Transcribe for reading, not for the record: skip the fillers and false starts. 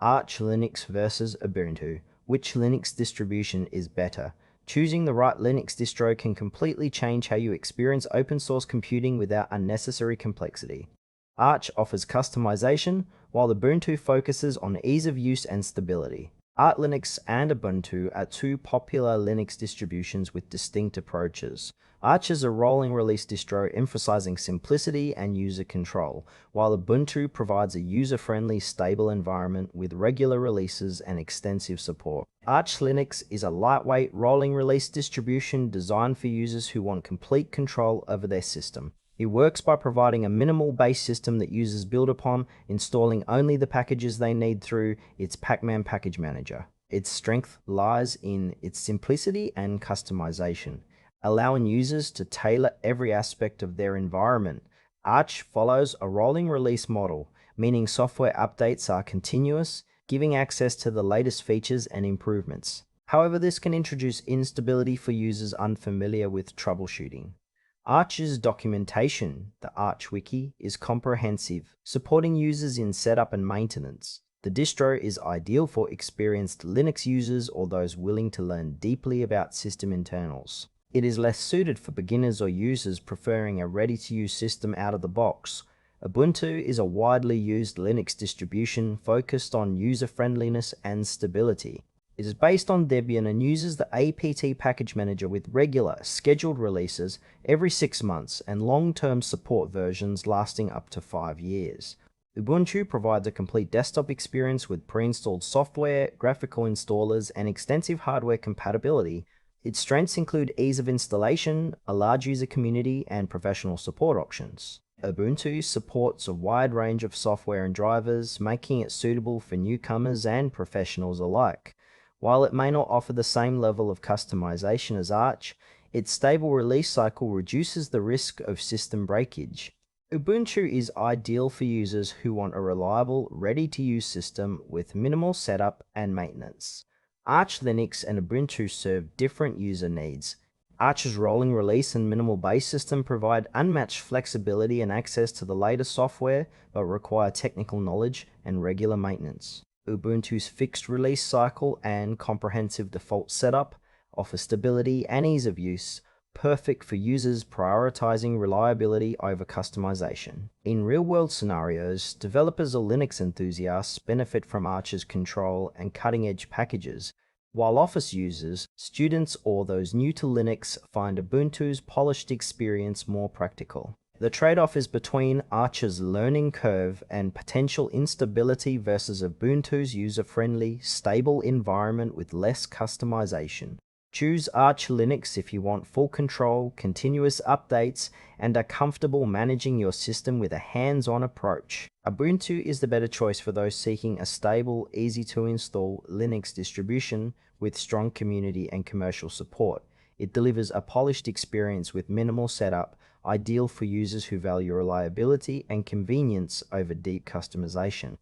Arch Linux versus Ubuntu. Which Linux distribution is better? Choosing the right Linux distro can completely change how you experience open source computing without unnecessary complexity. Arch offers customization, while Ubuntu focuses on ease of use and stability. Arch Linux and Ubuntu are two popular Linux distributions with distinct approaches. Arch is a rolling release distro emphasizing simplicity and user control, while Ubuntu provides a user-friendly, stable environment with regular releases and extensive support. Arch Linux is a lightweight, rolling release distribution designed for users who want complete control over their system. It works by providing a minimal base system that users build upon, installing only the packages they need through its Pacman package manager. Its strength lies in its simplicity and customization, allowing users to tailor every aspect of their environment. Arch follows a rolling release model, meaning software updates are continuous, giving access to the latest features and improvements. However, this can introduce instability for users unfamiliar with troubleshooting. Arch's documentation, the Arch Wiki, is comprehensive, supporting users in setup and maintenance. The distro is ideal for experienced Linux users or those willing to learn deeply about system internals. It is less suited for beginners or users preferring a ready-to-use system out of the box. Ubuntu is a widely used Linux distribution focused on user-friendliness and stability. It is based on Debian and uses the apt package manager with regular, scheduled releases every 6 months and long-term support versions lasting up to 5 years. Ubuntu provides a complete desktop experience with pre-installed software, graphical installers, and extensive hardware compatibility. Its strengths include ease of installation, a large user community, and professional support options. Ubuntu supports a wide range of software and drivers, making it suitable for newcomers and professionals alike. While it may not offer the same level of customization as Arch, its stable release cycle reduces the risk of system breakage. Ubuntu is ideal for users who want a reliable, ready-to-use system with minimal setup and maintenance. Arch Linux and Ubuntu serve different user needs. Arch's rolling release and minimal base system provide unmatched flexibility and access to the latest software, but require technical knowledge and regular maintenance. Ubuntu's fixed release cycle and comprehensive default setup offer stability and ease of use, perfect for users prioritizing reliability over customization. In real-world scenarios, developers or Linux enthusiasts benefit from Arch's control and cutting-edge packages, while office users, students, or those new to Linux find Ubuntu's polished experience more practical. The trade-off is between Arch's learning curve and potential instability versus Ubuntu's user-friendly, stable environment with less customization. Choose Arch Linux if you want full control, continuous updates, and are comfortable managing your system with a hands-on approach. Ubuntu is the better choice for those seeking a stable, easy-to-install Linux distribution with strong community and commercial support. It delivers a polished experience with minimal setup, ideal for users who value reliability and convenience over deep customization.